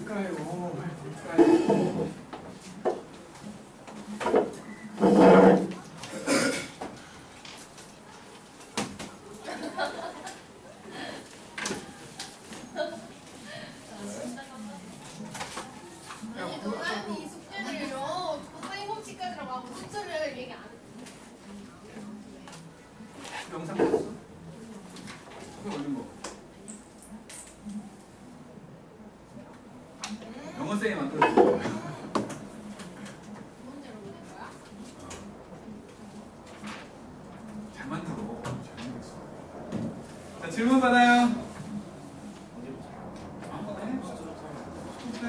뭘까요? 뭘까요? 아니 도란이 숙제를요 코사인 법칙까지라고 하고 숫자를 얘기 안 해. 영상 봤어? 그거 올린 거. 영어쌤이 만들어준 거야. 문제로 보낸 거야? 잘 만들어. 잘 만들었어. 자, 질문 받아요. 아무거나 해. 스톱해.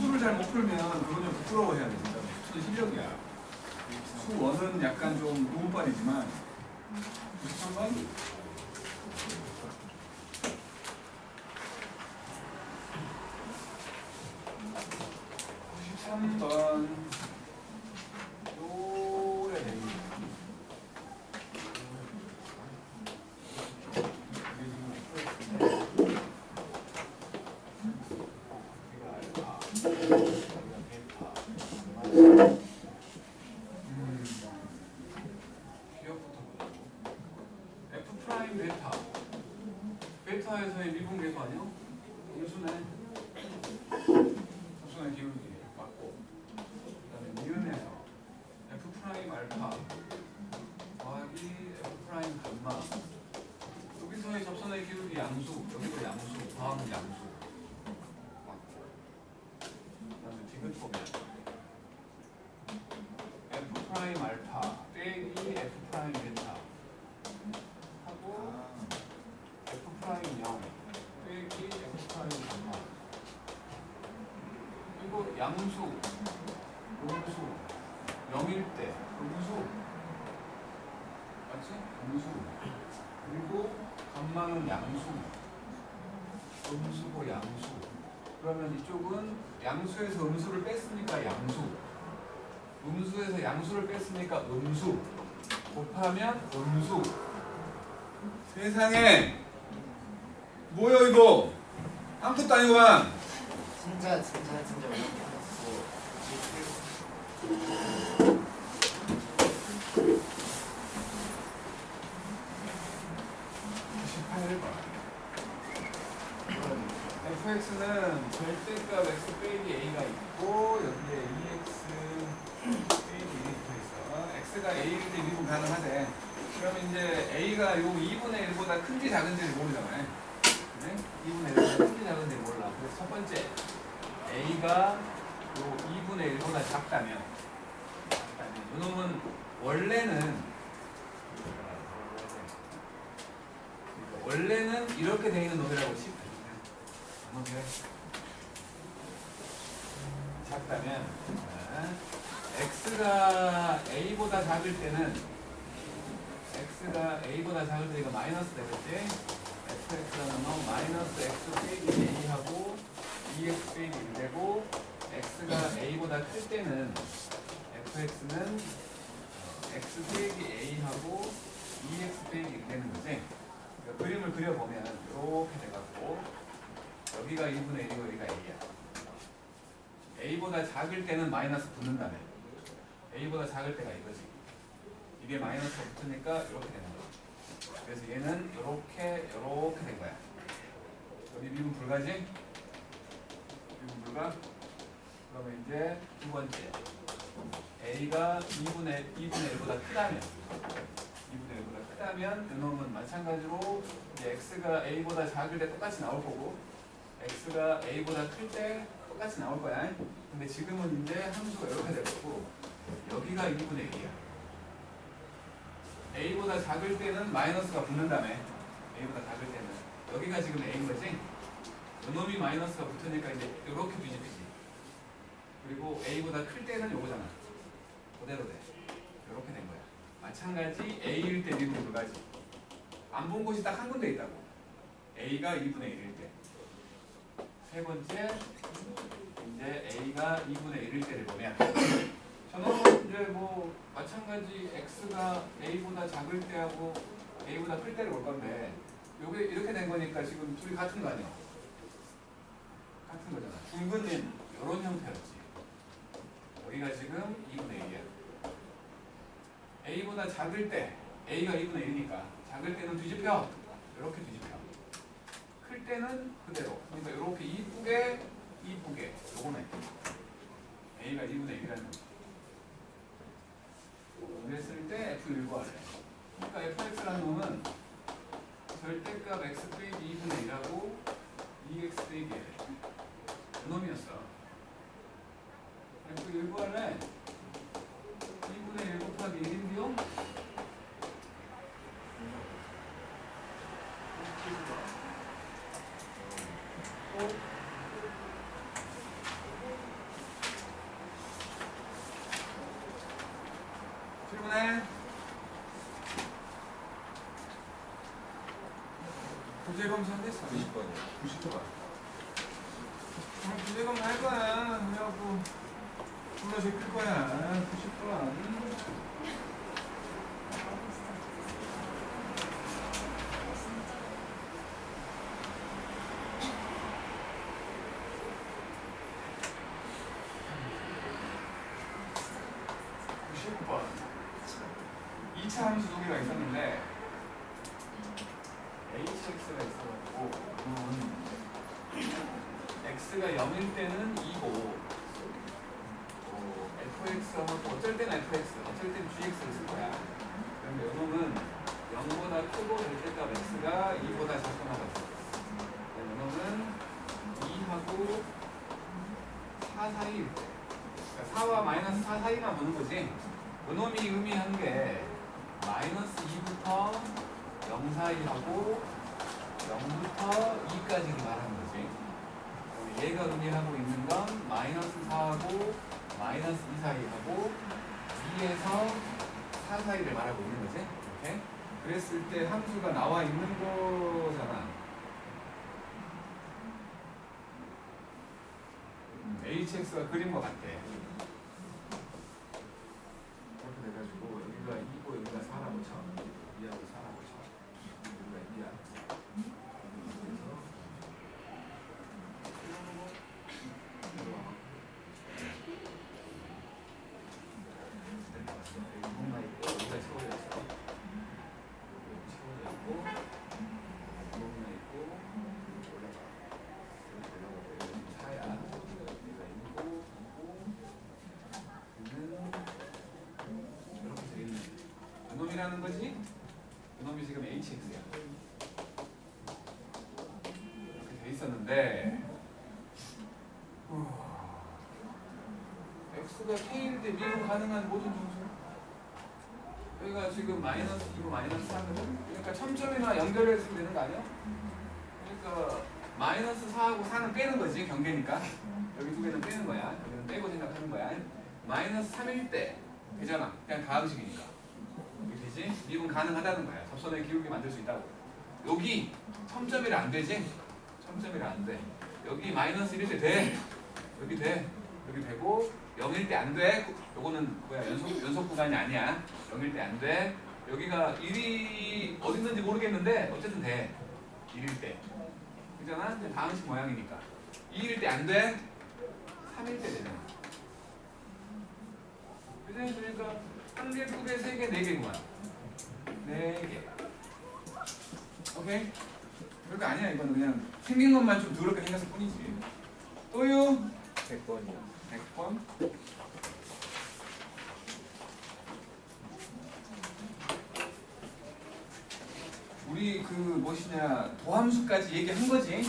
수를 잘 못 풀면 그건 좀 부끄러워해야 돼. 진짜 수는 실력이야. 수원은 약간 좀 노은빨이지만 93번? 93번 요래 됩니다. 기억부터 보자고. F 프라임 베타. 베타에서의 미분 계수 아니요? 음수네. 음수네 기울기 맞고. 그다음에 니은에서 F 프라임 알파 더하기 F 프라임 감마. 여기서의 접선의 기울기 양수, 여기도 양수, 더하면 양수. 맞고. 그다음에 디귿 보면. F 프라임 알파 빼기 F 프라임 베타 하고 F 프라임 0 빼기 F 프라임 감마. 그리고 양수, 음수 0일 때 음수 맞지? 음수 그리고 감마는 양수 음수고 양수. 그러면 이쪽은 양수에서 음수를 뺐으니까 양수, 음수에서 양수를 뺐으니까 음수 곱하면 음수. 세상에 뭐야 이거 아무것도 아니구만. 진짜 fx는 절대값 x 빼기 a가 있고 여기에 2x 빼기 1이 붙어있어. x가 a일 때 미분 가능하대. 그러면 이제 a가 요 2분의 1보다 큰지 작은지를 모르잖아. 네? 2분의 1보다 큰지 작은지 몰라. 그래서 첫 번째 a가 요 2분의 1보다 작다면 이놈은 원래는 이렇게 돼 있는 놈이라고 칩. 작다면 x가 a보다 작을 때는 이거 마이너스 되겠지? fx라는 건 마이너스 x 빼기 a하고 2x 빼기 1 되고 x가 a보다 클 때는 fx는 x 빼기 a하고 2x 빼기 1 되는 거지. 그러니까 그림을 그려보면 이렇게 돼갖고 여기가 1분의 1이고 여기가 a야. a보다 작을 때는 마이너스 붙는다며. a보다 작을 때가 이거지. 이게 마이너스가 붙으니까 이렇게 되는 거야. 그래서 얘는 이렇게 된 거야. 여기 미분 불가지? 미분 불가? 그러면 이제 두 번째 a가 2분의 1보다 크다면 이놈은 마찬가지로 이제 x가 a보다 작을 때 똑같이 나올 거고 x가 a보다 클 때 똑같이 나올 거야. 근데 지금은 이제 함수가 이렇게 될 거고 여기가 2분의 1이야. a보다 작을 때는 마이너스가 붙는다며. a보다 작을 때는 여기가 지금 a인 거지. 이놈이 마이너스가 붙으니까 이제 이렇게 뒤집히지. 그리고 a보다 클 때는 요거잖아. 그대로 돼. 이렇게 된 거야. 마찬가지 a일 때 미분 불가지. 안 본 곳이 딱 한 군데 있다고. a가 2분의 1일 때. 세 번째 A가 2분의 1일 때를 보면 저는 이제 뭐 마찬가지 x가 a보다 작을 때하고 a보다 클 때를 볼 건데 요게 이렇게 된 거니까 지금 둘이 같은 거 아니야? 같은 거잖아. 둥근 이런 형태였지. 여기가 지금 2분의 1이야. a보다 작을 때 a가 2분의 1이니까 작을 때는 뒤집혀. 이렇게 뒤집혀. 클 때는 그대로. 그러니까 이렇게 이쁘게 요거네. a가 2분의 1이라는 거지. 그랬을 때 F1 구하래. 그러니까 fx라는 놈은 절대값 x 빼기 2분의 1하고 2x 빼기 1. 그 놈이었어. F1 구하래. 2분의 1 곱하기 1인데요? 질문해. 부재 검사인데 30번이야. 90번. 부재 검사 할 거야. 그래갖고 불러 제낄 거야. 90번. 함수 두 개가 있었는데 hx가 있어가지고 x가 0일 때는 2고 fx하고 어쩔 때는 fx, 어쩔 때는 gx를 쓸 거야. 그런데 이놈은 0보다 크고 절대값 x가 2보다 작거나 같아. 이놈은 2하고 4 사이일 때, 그러니까 4와 마이너스 4 사이만 보는 거지. 이놈이 의미한 게 마이너스 2부터 0 사이하고 0부터 2까지를 말하는 거지. 얘가 의미하고 있는 건 마이너스 4하고 마이너스 2 사이하고 2에서 4 사이를 말하고 있는 거지. 이렇게. 그랬을 때 함수가 나와 있는 거잖아. hx가 그린 것 같아. 이렇게 돼가지고 여기가 2고 여기가 4라고 쳐. 2하고 4라고 쳐. 여기가 2야. 여기 뭔가 있고 여기가 채워져 있어. 여기 채워져 있고 뭔가 있고 올라가. 여기 올라가고 여기 4야. 여기가 있고 이렇게 돼 있는 그놈이라는 거지. 그놈이 지금 hx야. 이렇게 돼 있었는데 x가 k일 때 미분 가능한 모든 점수. 여기가 지금 마이너스 2고 마이너스 3이거든. 그러니까 첨점이나 연결해서 되는 거 아니야? 그러니까 마이너스 4하고 4는 빼는 거지. 경계니까. 여기 두 개는 빼는 거야. 여기는 빼고 생각하는 거야. 마이너스 3일 때 되잖아. 그냥 가항식이니까. 이렇게 되지? 미분 가능하다는 거야. 접선의 기울기 만들 수 있다고. 여기 첨점이라 안 되지? 첨점이라 안 돼. 여기 마이너스 1일 때 돼. 여기 돼. 여기 되고 0일 때 안 돼. 요거는 뭐야? 연속 구간이 아니야. 0일 때 안 돼. 여기가 1이 어디 있는지 모르겠는데 어쨌든 돼. 1일 때. 그잖아? 다항식 모양이니까. 2일 때 안 돼. 3일 때 되잖아. 그러니까 1개, 2개, 3개, 4개구만. 4개. 오케이? 별거 아니야. 이거는 그냥 생긴 것만 좀 더럽게 생겼을 뿐이지. 또요? 100번이요. 100번. 우리 그 무엇이냐 도함수까지 얘기한 거지.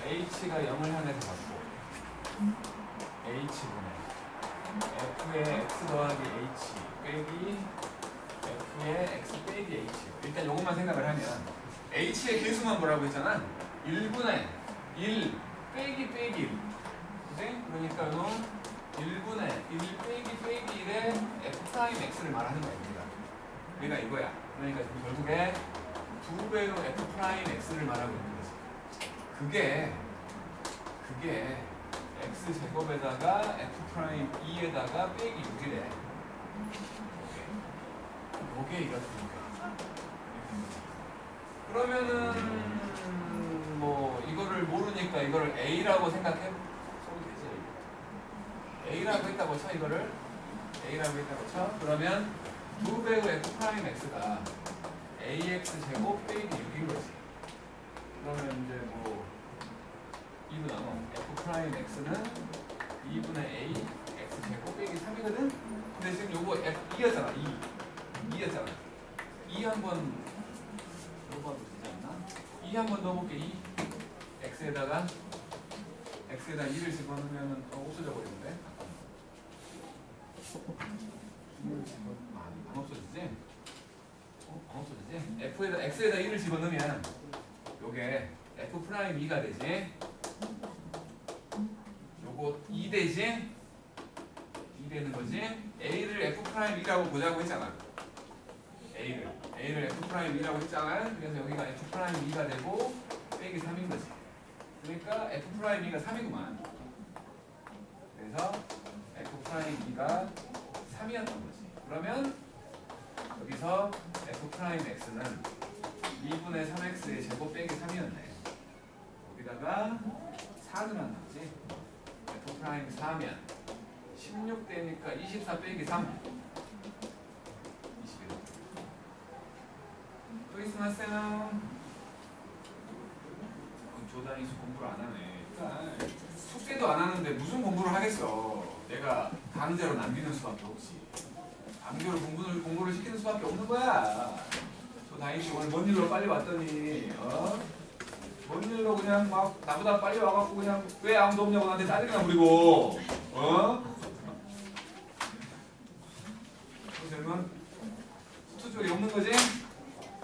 h가 0을 향해서 갖고 h분의 f의 x 더하기 h 빼기 f의 x 빼기 h. 일단 이것만 생각을 하면 h의 개수만 뭐라고 했잖아. 1분의 1 빼기 빼기 1. 그치? 그러니까 이건 1분의 1 빼기 빼기 1의 f'x를 말하는 겁니다. 우리가 이거야. 그러니까 결국에 2배의 f'x를 말하고 있는 거지. 그게 x제곱에다가 f'2에다가 빼기 6이래. 요게 이거 그러면은 뭐 이거를 모르니까 이거를 a라고 생각해 써도 되지. a라고 했다고 쳐. 이거를 a라고 했다고 쳐. 그러면 2배의 f'x가 ax 제곱 빼기 6인 거지. 그러면 이제 뭐 2분 나눠 f'x는 2분의 a x 제곱 빼기 3이거든. 근데 지금 요거 f 2였잖아. 2 한번 넣어봐도 되지 않나? 2 한번 넣어볼게. 2 x에다가 2를 집어넣으면 없어져 버리는데. 안 없어지지? 안 없어지지? x에다 1을 집어넣으면 요게 f'2가 되지. 요거 2 되지? 2 되는 거지? a를 f'2라고 보자고 했잖아. a를 f'2라고 했잖아. 그래서 여기가 f'2가 되고 빼기 3인 거지. 그러니까 f'2가 3이구만. 그래서 f'2가 3이었던 거지. 그러면 여기서 f'x는 2분의 3x의 제곱 빼기 3이었네. 여기다가 4는 안 나오지. f' 4면 16 되니까 24 빼기 3 21. 또 있으마세요. 조단이 공부를 안 하네. 숙제도 안 하는데 무슨 공부를 하겠어. 내가 강제로 남기는 수밖에 없지. 강제로 공부를 시키는 수밖에 없는 거야. 조단이 씨 오늘 뭔 일로 빨리 왔더니 뭔 일로 그냥 막 나보다 빨리 와갖고 그냥 왜 아무도 없냐고 나한테 짜증이나 부리고 그러면 수투 쪽이 없는 거지?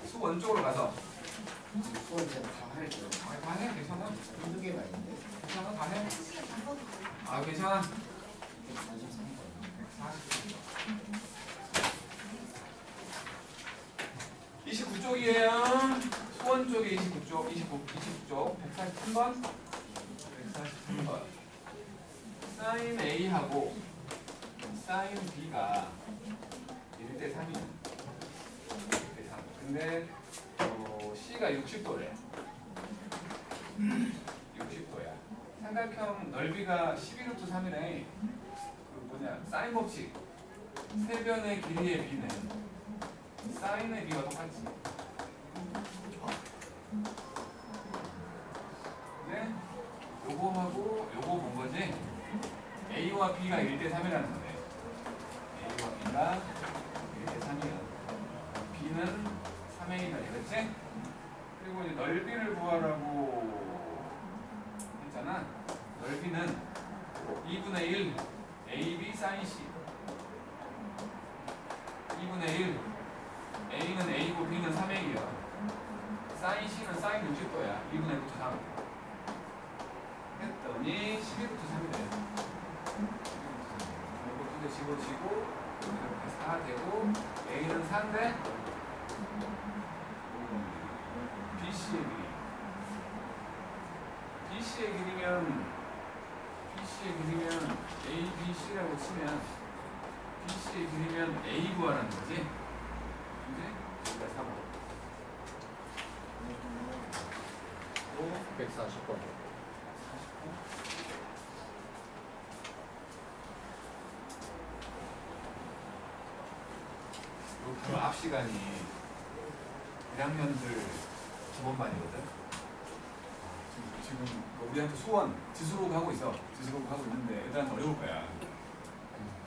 수 원쪽으로 가서 수원 제가 다 할게요. 다 해. 괜찮아. 한두 개가 있는데 괜찮아. 다 해. 시간 다 써도 돼. 아 괜찮아. 29쪽이에요. 수원 쪽에 29쪽, 29쪽, 143번, 143번. 사인 A하고 사인 B가 1대 3이야. 1대 3. 근데 C가 60도래. 60도야. 삼각형 넓이가 11루트 3이네. 그 뭐냐, 사인 법칙. 세변의 길이의 B는 사인의 B가 똑같지. 네? 요거하고 요거 본 거지? A와 B가 1대 3이라는 거네. A와 B가 1대 3이야. B는 3A가 되겠지? 그리고 이제 넓이를 구하라고 했잖아. 넓이는 2분의 1 AB sin C. 2분의 1 A는 A고 B는 3A야. sin C는 sin 60도야. 2분의 루트 3 했더니 12루트 3이래. 이거 두 개 집어치고 이렇게 4 되고 A는 4인데 BC의 길이 BC의 길이면 A, B, C라고 치면 BC의 길이면 A 구하라는 거지. 근데 여기가 3호 140번. 요 앞 시간이 1학년들 기본반이거든. 지금 우리한테 소원 지수록 하고 있어. 지수록 하고 있는데 애들한테 어려울 거야.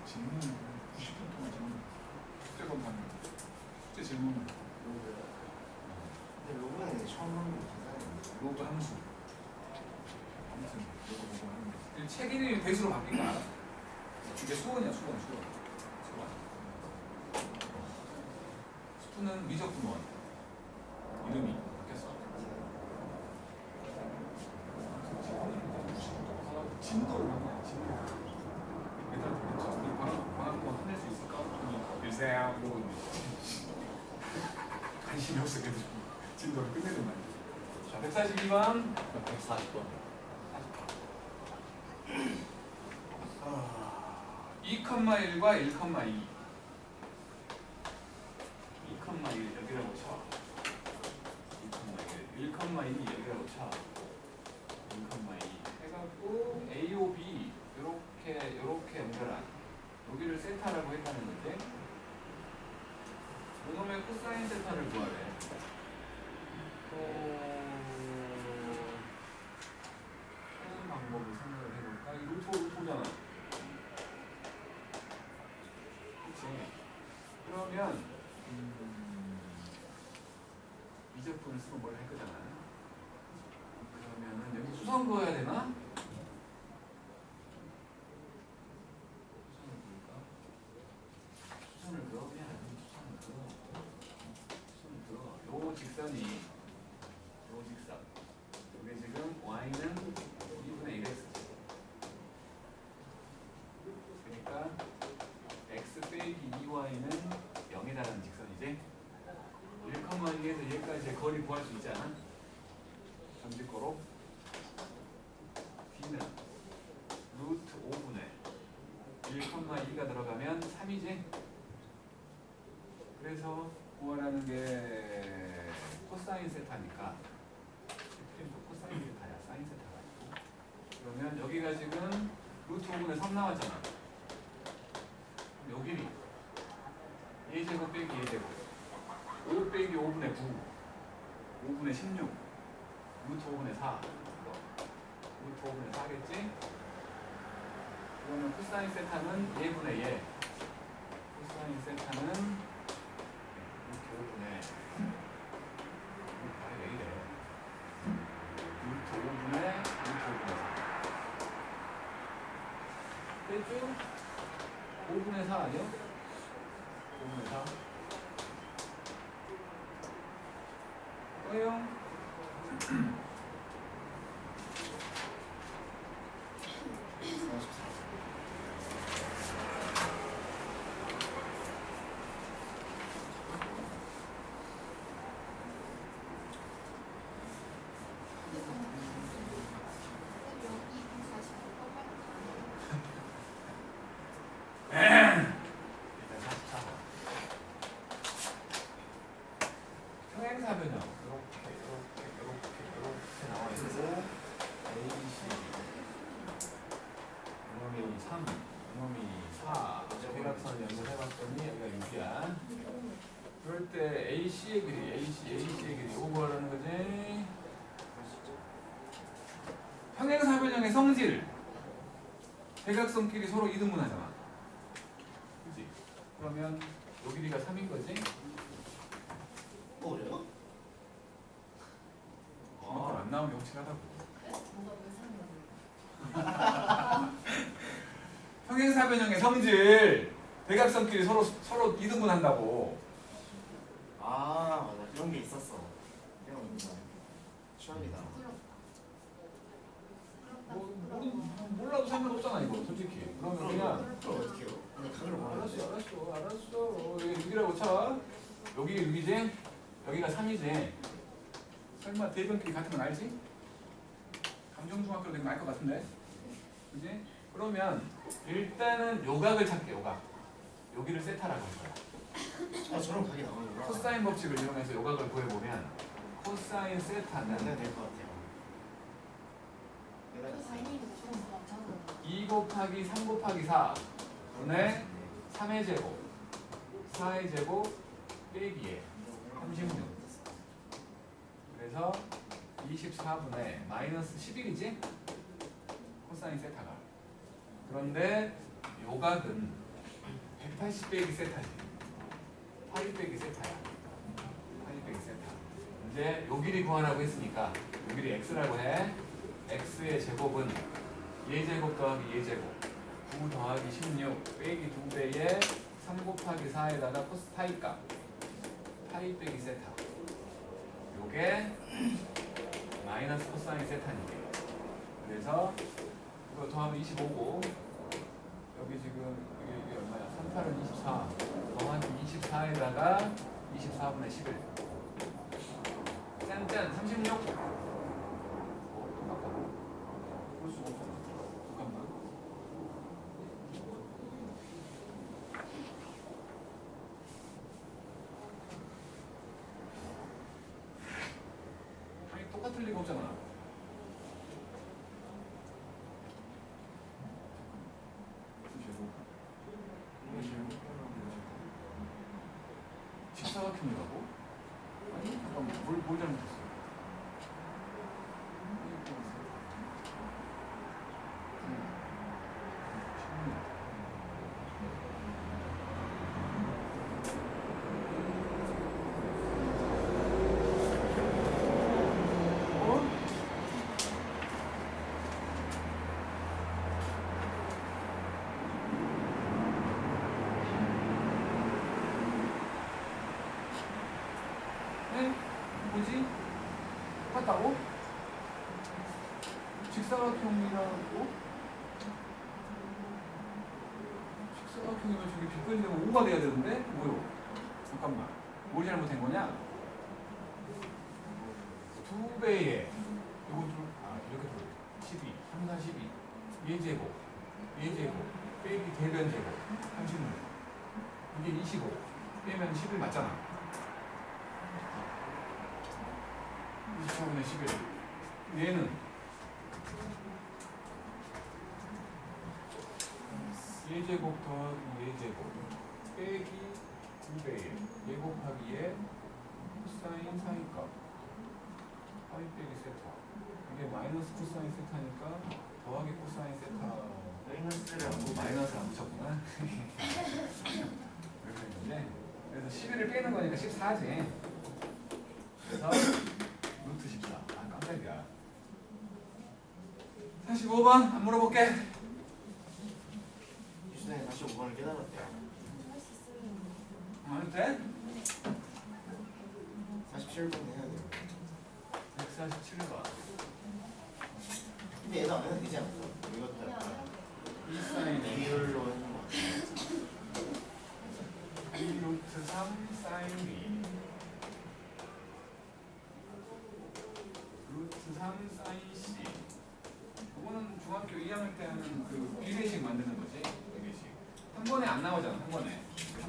질문 90분 동안 질문. 숙제 검사는 숙제 질문. 근데 요번에 처음 하는 거 같아요. 로그 함수. 아무튼 이거 보고 하는 거. 책 이름이 배수로 바뀐 거 알아? 이게 수원이야 수원. 수투는 미적분원. 이름이 바뀌었어. 관심이 없어. 그래도 진도를 끝내는 말이야. 자, 142번. 140번. 2,1과 1,2. 2,1 여기라고 쳐. 2,1. 1,2 여기라고 쳐. 1,2 해갖고 A, O, B 요렇게 연결한 여기를 세타라고 했다는 건데 요놈의 코사인 세타를 구하래. 하는 방법을 생각을 해볼까? 이 루토잖아. 그치? 그러면 미적분을 쓰고 뭘 할 거잖아. 그러면은 여기 수성 그어야 되나? 수선을 그어. 그냥 수선을 그어. 요 직선이 요 직선. 요게 지금 y는 2분의 1x. 그러니까 x 빼기 2y는 0이라는 직선이지. 1,2에서 얘까지의 거리 구할 수 있지 않아? 점집거로 b는 루트 5분의 1,2가 들어가면 3이지. 그래서 구하라는 게 코사인 세타니까 코사인 세타야. 사인 세타가 있고. 그러면 여기가 지금 루트 5분의 3 나왔잖아. 그럼 여기 a제곱 빼기 a제곱 5 빼기 5분의 9 5분의 16 루트 5분의 4 루트 5분의 4겠지? 그러면 코사인 세타는 얘분의 얘. 코사인 세타는 루트 5분의 왜 이래? 루트 5분의 루트 5분의 4 됐죠? 5분의 4 아니요? 5분의 4 뭐예요? 평행사변형 이렇게 나와 있고 A, C 이놈이 3, 이놈이 4 대각선을 연결해봤더니 여기가 6이야. 그럴 때 AC의 길이, AC의 길이 이거 구하라는 거지. 평행사변형의 성질 대각선끼리 서로 이등분하잖아. 그치? 그러면 요 길이가 3인 거지? 뭐래요? 안 나오면 확실하다고. 뭐가 왜 상관이야? 평행사변형의 성질 대각선끼리 서로 이등분한다고. 아 맞아 그런 게 있었어. 그냥 추억이다. 몰라도 상관없잖아 이거 솔직히. 그러면 그냥 그럼 어떻게 해요? 그냥 각을 몰라야지. 알았어. 여기 6이라고 쳐. 여기 6이지? 여기가 3이지. 설마 대변끼리 같은 건 알지? 감정중학교로 되면 알 것 같은데. 그지? 그러면 일단은 요각을 찾게. 요각. 여기를 세타라고 할 거야. 아 저런 각이 나오는구나. 코사인 법칙을 이용해서 요각을 구해보면 코사인 세타는 내가 될 것 같아요. 내가 저 다이닝도 저런 거 많잖아. 2 곱하기 3 곱하기 4 분의 3의 제곱 4의 제곱 빼기에 36. 그래서 24분의 마이너스 11이지? 코사인 세타가. 그런데 요각은 180 빼기 세타지. 8 빼기 세타야. 8 빼기 세타. 이제 요 길이 구하라고 했으니까 요 길이 x라고 해. x의 제곱은 예제곱 더하기 예제곱 9 더하기 16 빼기 2배에 3 곱하기 4에다가 코스 파이값 파이 빼기 세타. 요게 마이너스 코사인 세타니까. 그래서 이거 더하면 25고 여기 지금 이게 얼마야? 38은 24 더하기 24에다가 24분의 11 짠 36. 똑같다. 그럴 수가 없잖아. 잠깐만. 아니 똑같을 리가 없잖아. 직사각형이라고? 아니 잠깐만 뭘 잘못했어? 뭐지? 똑같다고? 직사각형이라고? 직사각형이면 저기 빗근이 되면 5가 돼야 되는데? 뭐요? 잠깐만 뭘 잘못한 거냐? 2배에 요거 이렇게 돌려 12, 3, 4, 12 얘제곱 빼기 대변 제곱 36 이게 25 빼면 11 맞잖아. 24분의 11. 얘는 얘제곱 더하기 얘제곱 빼기 9배에 얘 곱하기 얘 코사인 사인값 파이 빼기 세타. 이게 마이너스 코사인 세타니까 더하기 코사인 세타. 마이너스를 안 붙였구나. 이렇게 했는데 그래서 11을 빼는 거니까 14지. 그래서 루트 14. 아 깜짝이야. 45번 안 물어볼게. 유수장이 45번을 깨달았대요. 안 해도 돼? 47번 해야 돼요. 147번. 근데 얘도 안 해도 되지 않을까? 이것도 약간 2 사인 A 비율로 해준 것 같아요. 2 루트 3 사인 B 루트 3 사인 C. 이거는 중학교 2학년 때 하는 그 비례식 만드는 거지. 비례식. 한 번에 안 나오잖아. 한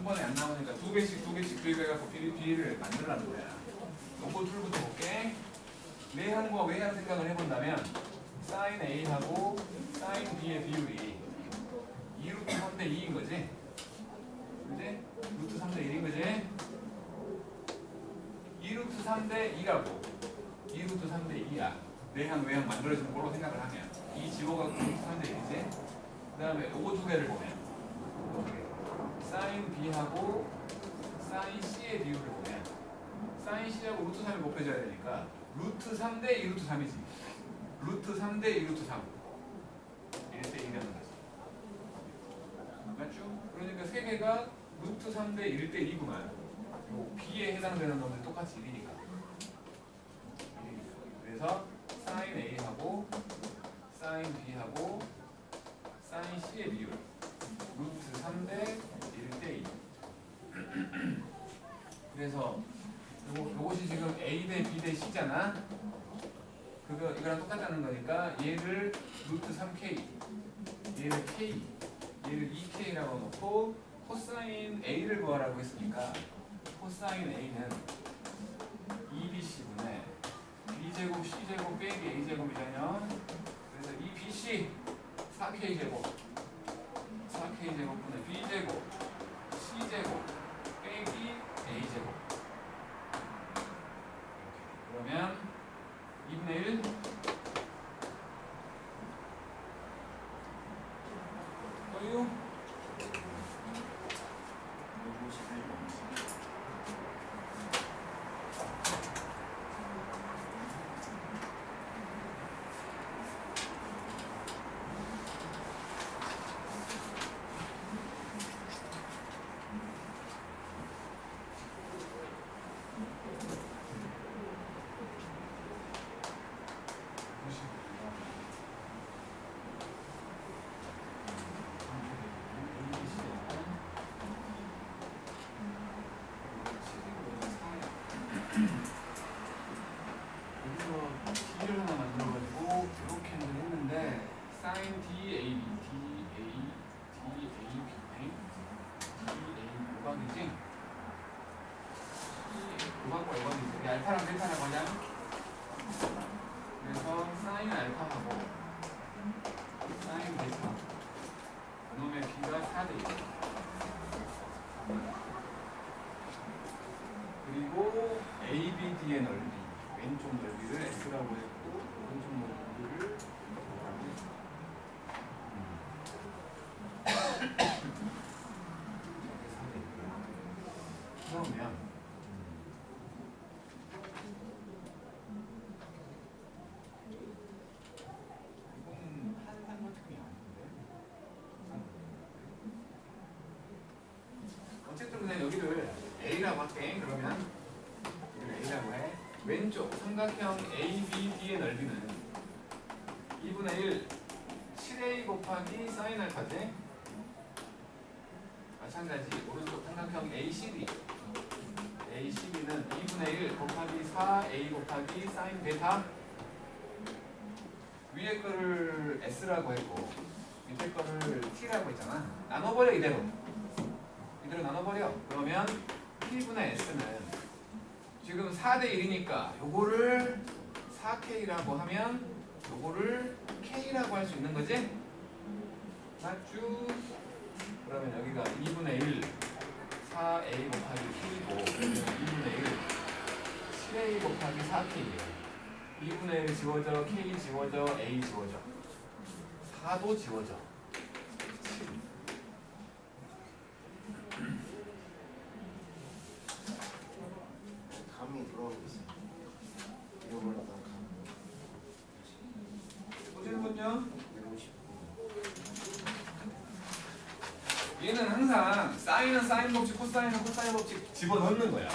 번에 안 나오니까 두 개씩 도입해갖고 비례를 만들라는 거야. 요거 툴부터 볼게. 내항과 외항 생각을 해본다면 사인 A하고 사인 B의 비율이 2루트 3대 2인 거지. 그지? 루트 3대 1인 거지? 2루트 3대 2라고. 2루트 3대 2야. 내항 외항 만들어지는 걸로 생각을 하면 이 지호가 루트 3대 1이지. 그 다음에 요거 두 개를 보면 사인 B하고 사인 C의 비율을 보면 사인 C하고 루트 3이 곱해져야 되니까 루트 3대 2루트 3이지. 루트 3대 2루트 3 1대 1이라는 거지. 맞죠? 그러니까 세 개가 루트 3대 1대 2구만. 요 B에 해당되는 놈들 똑같이 1이니까. 그래서 사인 A하고 사인 B하고 사인 C의 비율 루트 3대 1대 2. 그래서 요것이 지금 A 대 B 대 C잖아. 그거 이거랑 똑같다는 거니까 얘를 루트 3K, 얘를 K, 얘를 2K라고 놓고 코사인 A를 구하라고 했으니까 코사인 A는 2BC분의 B제곱 C제곱 빼기 A제곱이잖아요. 그래서 2BC 4K제곱 4K제곱분의 B제곱 C제곱 빼기 A제곱. 그러면 2분의 1 또요? 151번. 이거는 이제 알파랑 베타라고 하자. 그래서 사인 알파하고 사인 베타 그놈의 B가 4대 1. 그리고 ABD의 넓이 왼쪽 넓이를 X라고 했고 오른쪽 넓이를 뭐라고 했어? 그러면 이건 한 삼각형이 아닌데 어쨌든 그냥 여기를 A라고 할게. 그러면 여기를 A라고 해. 왼쪽 삼각형 ABD의 넓이는 2분의 1 7A 곱하기 사인 알파지. 마찬가지 오른쪽 삼각형 ACD ACD는 2분의 1 곱하기 4A 곱하기 사인 베타. 위에 거를 S라고 했고 밑에 거를 T라고 했잖아. 나눠버려 이대로 나눠버려. 그러면 T분의 S는 지금 4대 1이니까 요거를 4K라고 하면 요거를 K라고 할 수 있는 거지? 맞죠? 그러면 여기가 2분의 1 4A 곱하기 K고 2분의 1 7A 곱하기 4K예요. 2분의 1 지워져, K 지워져, A 지워져, 4도 지워져. 7. 감이 들어오고 있어. 잃어버렸다 감. 보실분요? 이러고 싶고. 얘는 항상 사인은 사인 법칙, 코사인은 코사인 법칙 집어넣는 거야.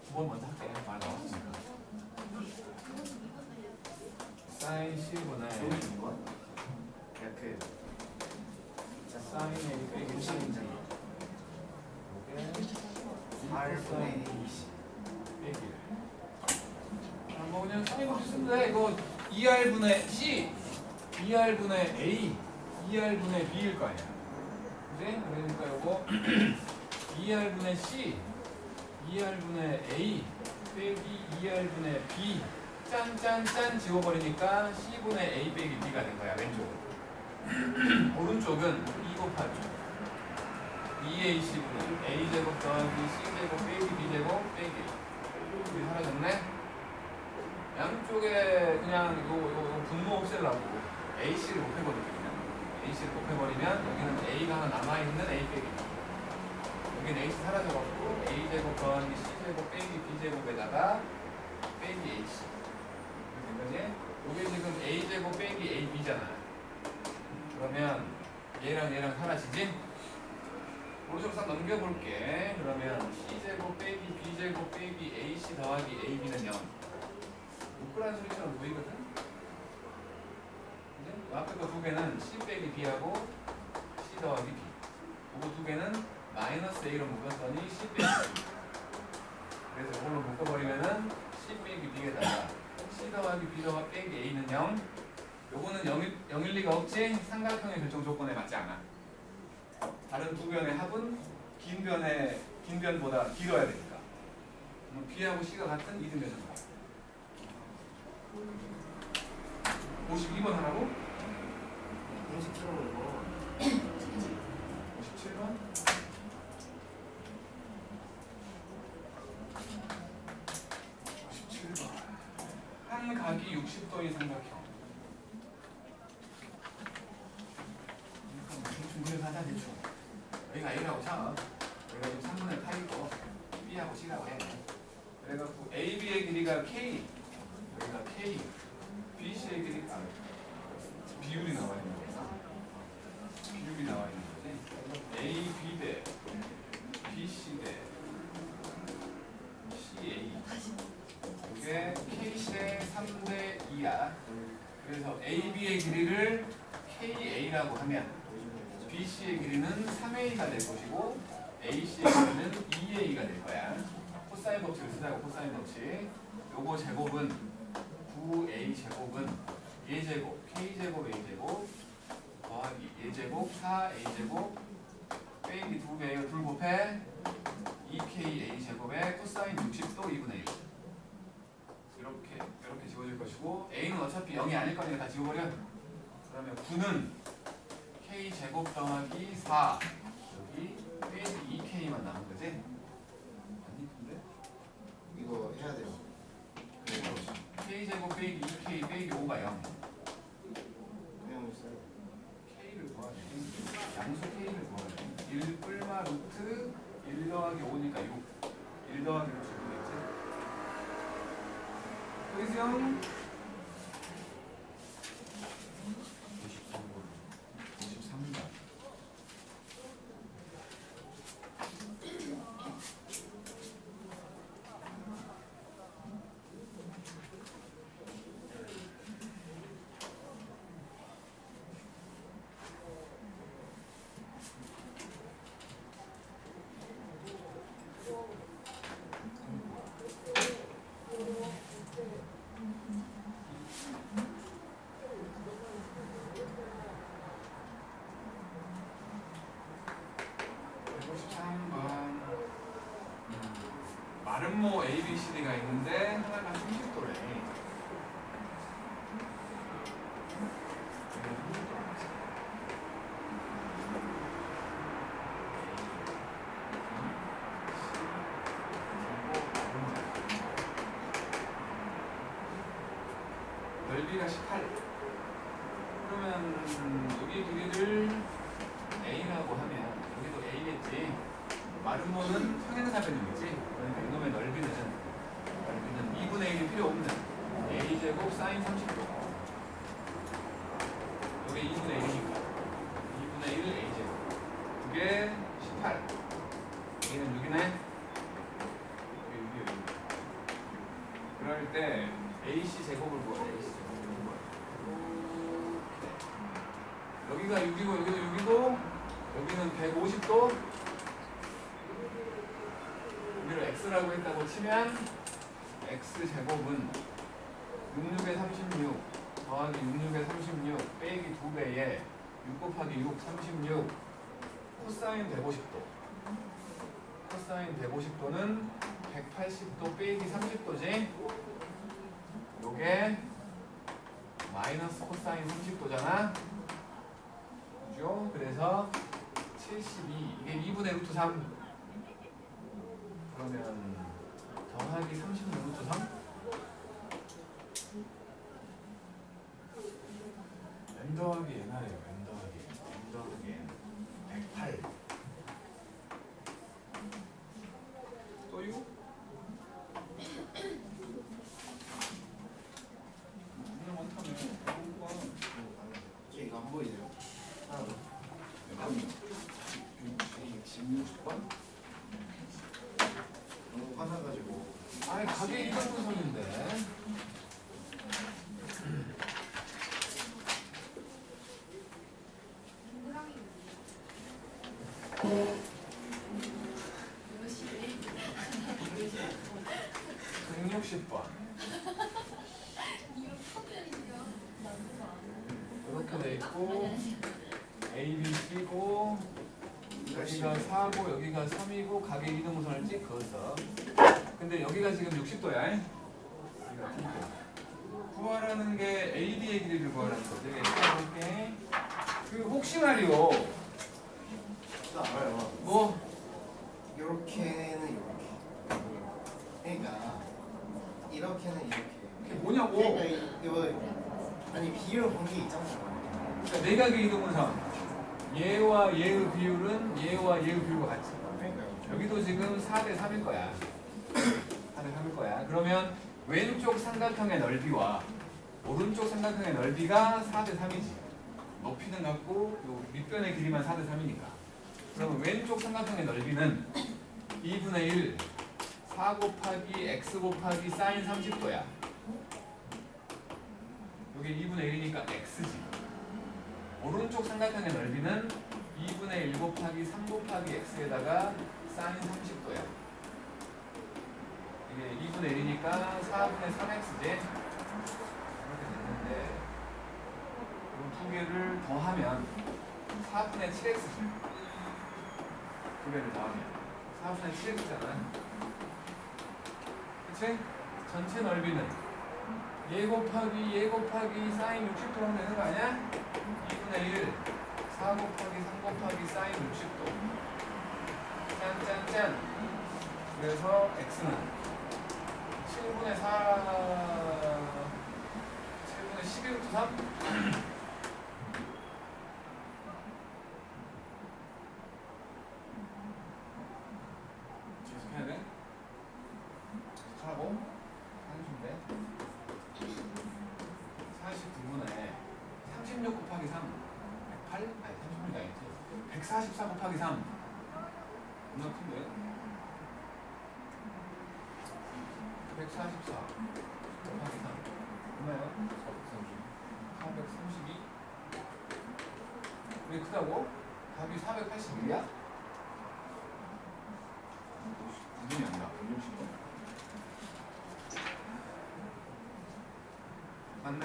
두 번 먼저 할게. 말 나왔으니까. 사인 C분의 그 사인 A 빼기 사인 B. 요게 8분의 20. 빼기. 뭐 그냥 사인 법칙 쓰면 돼. 이거 2R분의 C, 2R분의 A, 2R분의 B일 거 아니야. 그지? 그러니까 요거 2R분의 C, 2R분의 A 빼기 2R분의 B 짠짠짠 지워버리니까 C분의 A 빼기 B가 된 거야. 왼쪽은. 오른쪽은 2 곱하기 2AC분의 A제곱 더하기 C제곱 빼기 B제곱 빼기 이게 사라졌네? 양쪽에 그냥 요 분모 없애려고 AC를 곱해버릴게. 그냥 AC를 곱해버리면 여기는 A가 하나 남아있는 A 빼기 여기는 AC 사라져갖고 A제곱 더하기 C제곱 빼기 B제곱에다가 빼기 AC 이렇게 된 거지? 이게 지금 A제곱 빼기 AB잖아. 그러면 얘랑 얘랑 사라지지? 오른쪽으로 싹 넘겨볼게. 그러면 C제곱 빼기 B제곱 빼기 AC 더하기 AB는 0. 묶으라는 소리처럼 보이거든? 그지? 앞에 거 두 개는 C 빼기 B하고 C 더하기 B. 이거 두 개는 마이너스 A로 묶었더니 C 빼기 B. 그래서 이걸로 묶어버리면은 C 빼기 B에다가 C 더하기 B 더하기 빼기 A는 0. 요거는 0일 리가 없지? 삼각형의 결정 조건에 맞지 않아. 다른 두 변의 합은 긴 변보다 길어야 되니까. B하고 C가 같은 이등변입니다. 52번 하라고? 공식 틀어버리고. 57번? 57번. 한 각이 60도인 삼각형. 대충 그래서 하자 대충. 여기가 A라고 쳐. 여기가 지금 3분의 8이고 B하고 C라고 해. 그래갖고 AB의 길이가 K, 여기가 K, BC의 길이가 비율이 나와 있는 거구나. 비율이 나와 있는 거지. AB 대 BC 대 CA. 이게 K 대 3대 2야. 그래서 AB의 길이를 KA라고 하면 BC의 길이는 3A가 될 것이고 AC의 길이는 2A가 될 거야. 코사인 법칙을 쓰자고. 코사인 법칙. 요거 제곱은 a제곱은 a제곱 k제곱 a제곱 더하기 a제곱 4a제곱 빼기 2배예요. 둘 곱해 2k a제곱에 코사인 60도 2분의 1 이렇게 지워질 것이고 a는 어차피 0이 아닐 거니까 다 지워버려. 그러면 9는 k제곱 더하기 4 여기 빼기 2k만 남은 거지? 아니 근데? 이거 해야 돼요. k제곱 빼기 2k 빼기 5가 0 그냥 있어요. k를 구하래. 양수 k를 구하래. 1 뿔마 루트 1 더하기 5니까 6 1 더하기 루트 6이겠지? 보이세요? 93번 153번 마름모 A, B, C, D가 있는데 하나가 30도래. 넓이가 18. 그러면 여기 두 개를 A라고 하면 여기도 A겠지. 마름모는 평행사변이겠지. 그러니까 이놈의 넓이는 2분의 1이 필요 없는 A제곱 사인 30도. 이게 2분의 1이니까 2분의 1 A제곱. 그게 18. 여기는 6이네. 여기 6이요. 그럴 때 AC 제곱을 구하래. AC 제곱을 구하래. 여기가 6이고 여기도 6이고 여기는 150도. 여기를 x라고 했다고 치면 x제곱은 66에 36 더하기 66에 36 빼기 2배에 6 곱하기 6 36 코사인 150도. 코사인 150도는 180도 빼기 30도지. 요게 마이너스 코사인 30도잖아. 그죠? 그래서 72 이게 2분의 루트 3 그러면 더하기 30는 루트 3 n 더하기 n 하래요. n 더하기 n 108 또 이거? 그냥 많다며. 이거 안 보이네요. 하나 더. 몇 번이요? 16번? 너무 화나가지고. 아니 가게 이런 분석인데 이렇게 돼 있고 A, B, C고 여기가 4고 여기가 3이고 가게 이동선을 찍어서 근데 여기가 지금 60도야. 구하라는 게 AD의 길이를 구하라는 거지. 이렇게 그 혹시 말이요. 저 알아요. 뭐 이렇게는 이렇게. 그러니까 이렇게는 이렇게. 이게 뭐냐고. 그러니까 이거 아니 비율 관계 있잖아. 그러니까 내각의 이동선 얘와 얘의 비율은 얘와 얘의 비율과 같지. 그러니까요. 여기도 지금 4대 3일 거야. 4대 3일 거야. 그러면 왼쪽 삼각형의 넓이와 오른쪽 삼각형의 넓이가 4대 3이지. 높이는 같고 요 밑변의 길이만 4대 3이니까. 그러면 왼쪽 삼각형의 넓이는 2분의 1 4 곱하기 x 곱하기 사인 30도야. 여기 2분의 1이니까 x지. 오른쪽 삼각형의 넓이는 2분의 1 곱하기 3 곱하기 x에다가 사인 30도야. 이게 2분의 1이니까 4분의 3x지. 이렇게 4분의 7x 두 개를 더하면 4분의 7x잖아. 그치? 전체 넓이는 얘 곱하기 사인 60도 하면 되는 거 아니야? 2분의 1 4 곱하기 3 곱하기 사인 60도 짠짠짠. 그래서 x는 7분의 11루트 3 계속해야 돼? 하고 49분의 36 곱하기 3 108? 아니 36이 아니지 144 곱하기 3 얼마나 큰데? 144 곱하기 3 얼마야? 432 왜 크다고? 답이 481이야? 무슨이 아니라 160도 맞네.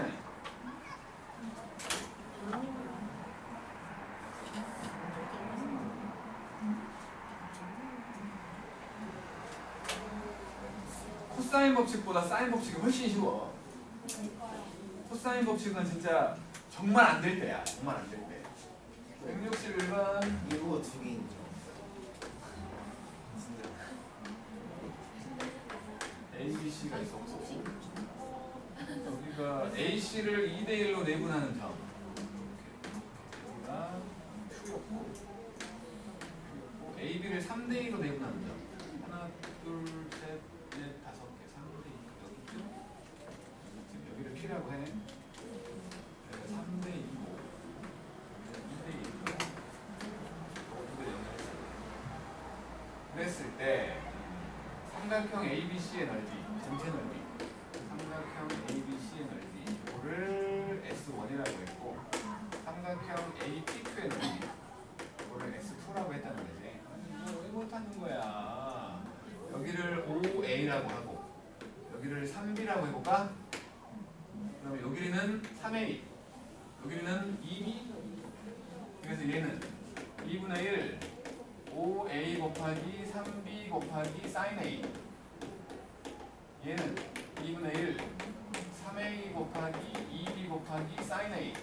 코사인 법칙보다 사인 법칙이 훨씬 쉬워. 코사인 법칙은 진짜 정말 안 될 때야. 정말 안 될 때. 161번. 이거 두 개 있죠. A, B, C가 있었고 여기가 A, C를 2대1로 내분하는 점. 여기가 Q였고 A, B를 3대2로 내분하는 점. 하나, 둘, 셋, 넷, 5개, 3대2 여기쯤? 여기를 P라고 해. 3대2고 2대1로 그랬을 때 삼각형 ABC의 넓이, 전체 넓이 삼각형 ABC의 넓이 이거를 S1이라고 했고 삼각형 APQ의 넓이 이거를 S2라고 했다는 거지. 왜 못하는 거야? 여기를 5A라고 하고 여기를 3B라고 해볼까? 그럼 여기는 3A 여기는 2B 그래서 얘는 2분의 1 5A 곱하기 3B 곱하기 sin A 얘는 2분의 1 3A 곱하기 2B 곱하기 sin A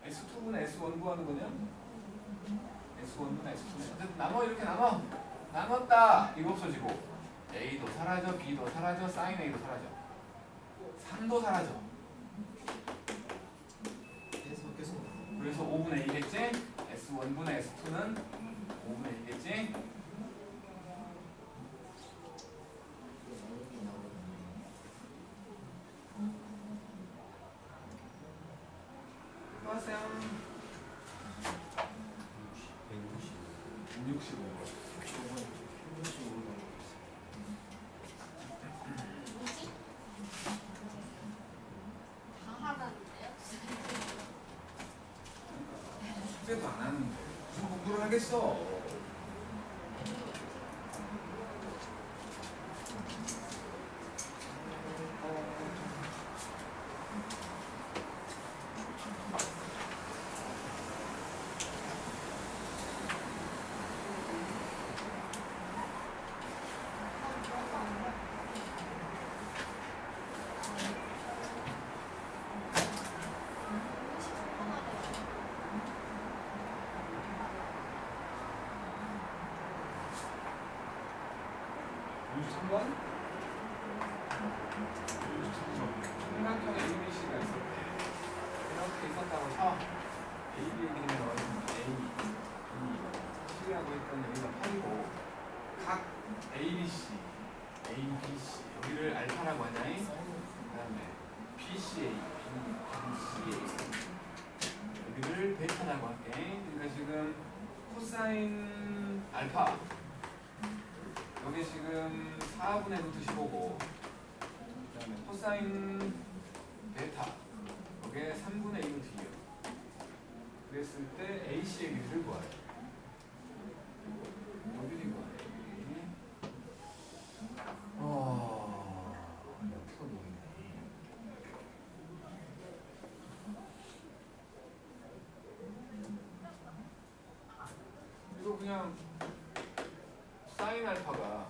S2분의 S1 구하는 거냐? S1분의 S2 어쨌든 나눠 이렇게 나눴다 이거 없어지고 A도 사라져 B도 사라져 sin A도 사라져 3도 사라져 계속 그래서 5분의 2겠지? S1분의 S2는 5분의 2겠지? 수고하세요. 165번. 뭐지? 강하다는데요? 숙제도 안 하는데 무슨 공부를 하겠어? 삼각형 ABC가 있었대. 이렇게 있었다고 쳐. AB의 길이는 A, B, C라고 했더니 여기가 8이고 각 ABC, ABC 여기를 알파라고 하자니 그 다음에 BCA, BCA 여기를 베타라고 할게. 그러니까 지금 코사인 알파 여기 지금 4분의 루트 15고 그 다음에 코사인 베타 여기에 3분의 2루트 2요. 그랬을 때 AC의 길이를 구하래. 여기를 구하래. 옆으로 놓이네. 알파가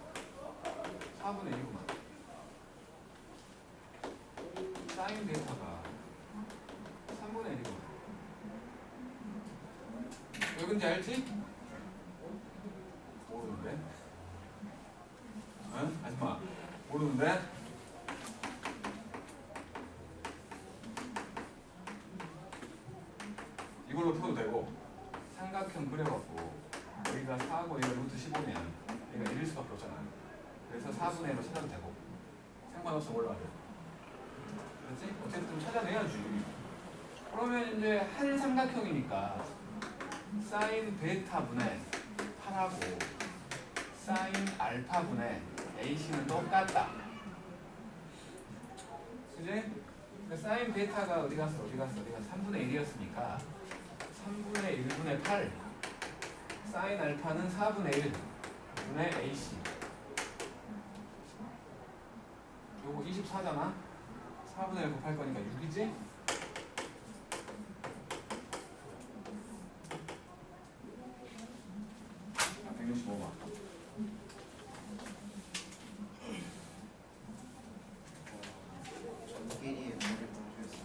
4분의 1이구만. 사인 베타가 3분의 1이구만. 왜 그런지 알지? 모르는데? 응? 아줌마 모르는데? 이걸로 풀어도 되고 삼각형 그려갖고 여기가 4하고 여기가 루트 15면 얘가 1일 수밖에 없잖아. 그래서 4분의 1로 찾아도 되고 상관없어 올라가도. 그렇지? 어쨌든 찾아내야지. 그러면 이제 한 삼각형이니까 사인 베타분의 8하고 사인 알파분의 AC는 똑같다. 그지? 사인 베타가 어디 갔어? 3분의 1이었으니까 3분의 1분의 8 사인 알파는 4분의 1분의 AC. 요거 24잖아? 4분의 1 곱할 거니까 6이지? 자, 165번. 저끼리 머리 공부했어요.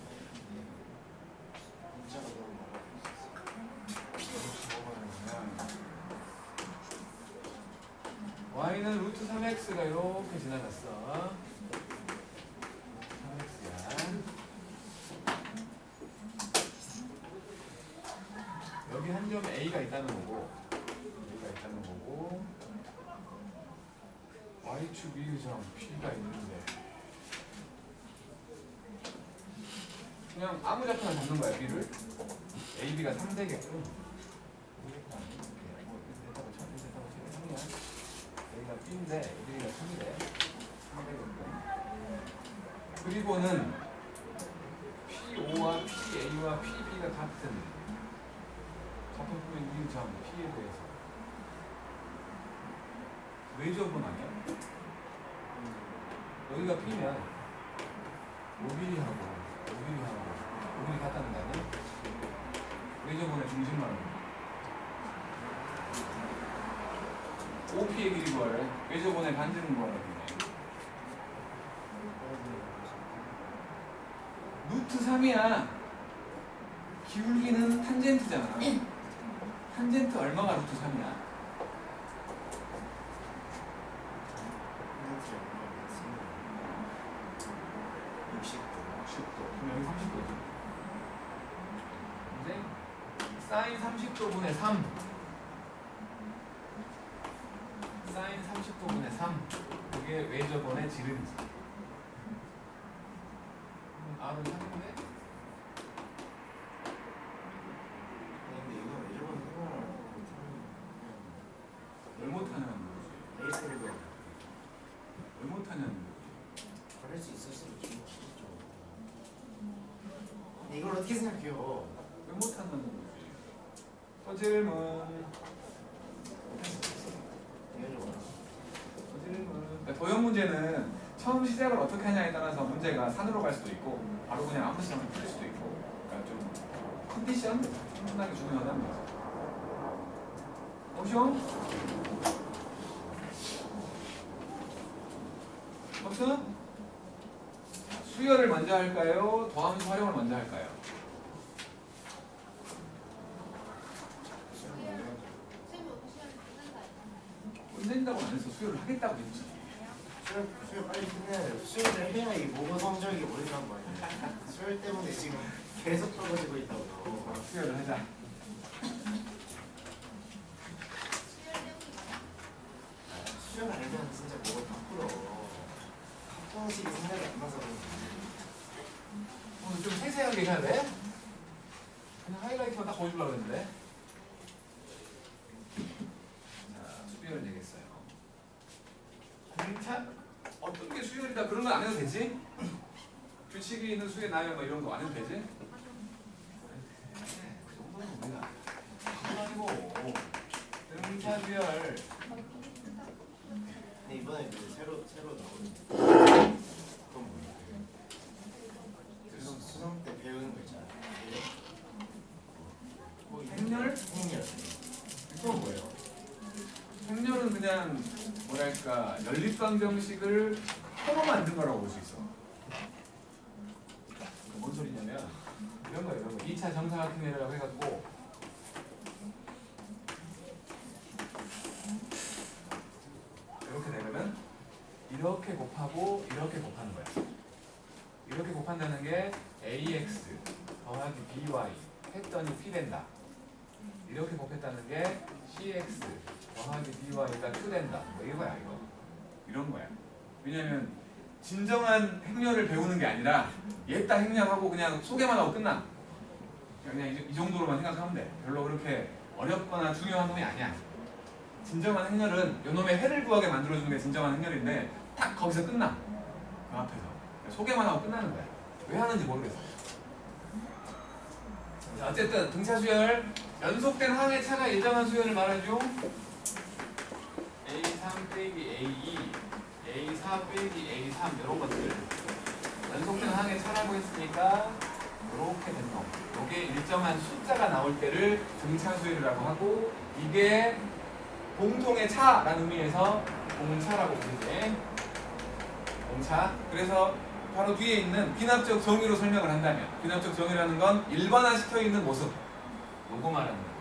문자가 너무 많아. y는 루트 3x가 이렇게 지나갔어. 3x야. 여기 한 점 a가 있다는 거고, y축 위유점 p가 있는데 그냥 아무 잡표나 잡는 거야 b를. ab가 3되겠군. 여기가 b인데 여기가 3이래. 3되겠군. 그리고는 P5와 PA와 PB가 같은 좌표표면 위유점 P에 대해서 외접은 아니야? 여기가 P면 5mm하고 5mm 같다는 거 아니야? 외접원의 중심만 5P의 길이 구하래. 외접원의 반지름 구하래. 루트 3이야. 기울기는 탄젠트잖아. 탄젠트 얼마가 루트 3이야? 이렇게 60도. 그럼 여기 30도지. 이제 사인 30도분의 3. 사인 30도분의 3. 그게 외접원의 지름이지. R은 3인데? 근데 이거 왜 저건 생각을 왜 못하냐는 거지. 에이스를 왜 못하냐는 거지. 그럴 수 있을 수도 좀 있죠. 근데 이걸 어떻게 생각해요? 왜 못한다는 거지. 또 질문. 이거 좀 또 질문. 그러니까 도형 문제는 처음 시작을 어떻게 하냐에 따라서 문제가 산으로 갈 수도 있고 바로 그냥 아무 시점을 풀릴 수도 있고 그러니까 좀 컨디션 상당히 중요하다는 거죠. 옵션? 옵션? 수열을 먼저 할까요? 더함수 활용을 먼저 할까요? 쌤이 어떻게 하는지 끝난다. 끝낸다고 안 했어. 수열을 하겠다고 했지. 수혈 빨리 끝내야 돼요. 수혈을 해야 이 모고 성적이 오른단 말이에요. 수혈 때문에 지금 계속 떨어지고 있다고. 수열을 하자. 수혈 알면 진짜 뭐가 다 풀어. 합동식이 생각이 안 나서 그런지. 오늘 좀 세세하게 해야 돼? 그냥 하이라이트만 딱 보여주려고 했는데. 자, 수열을 내겠어요. 공차? 어떤 게 수열이다 그런 건 안 해도 되지? 규칙이 있는 수의 나열 뭐 이런 거 안 해도 되지? 그 정도는 우리가 아니고 등차 수열 근데 이번에 그 새로 나오는 그건 뭐예요? 수능 때 배우는 거 있잖아요. 행렬? 행렬. 이건 뭐예요? 행렬은 그냥 뭐랄까 연립방정식을 서로 만든 거라고 볼 수 있어. 뭔 소리냐면 이런 거예요. 이런 거. 2차 정사각형이라고 해갖고 이렇게 되면은 이렇게 곱하고 이렇게 곱하는 거야. 이렇게 곱한다는 게 ax 더하기 by 했더니 p 된다. 이렇게 곱했다는 게 cx 더하기 by가 2 된다. 뭐 이거야 이거. 이런 거야. 왜냐면 진정한 행렬을 배우는 게 아니라 얘딱 행렬하고 그냥 소개만 하고 끝나. 그냥 이 정도로만 생각하면 돼. 별로 그렇게 어렵거나 중요한 놈이 아니야. 진정한 행렬은 요놈의 해를 구하게 만들어주는 게 진정한 행렬인데 딱 거기서 끝나. 그 앞에서 소개만 하고 끝나는 거야. 왜 하는지 모르겠어. 자, 어쨌든 등차 수열 연속된 항의 차가 일정한 수열을 말하죠. A3 빼기 A2 A4 빼기 A3 이런 것들 연속된 항의 차라고 했으니까 이렇게 된 놈. 이게 일정한 숫자가 나올 때를 등차 수열이라고 하고 이게 공통의 차라는 의미에서 공차라고 부르지. 공차. 그래서 바로 뒤에 있는 비납적 정의로 설명을 한다면 비납적 정의라는 건 일반화시켜 있는 모습. 요거 말하는 거예요.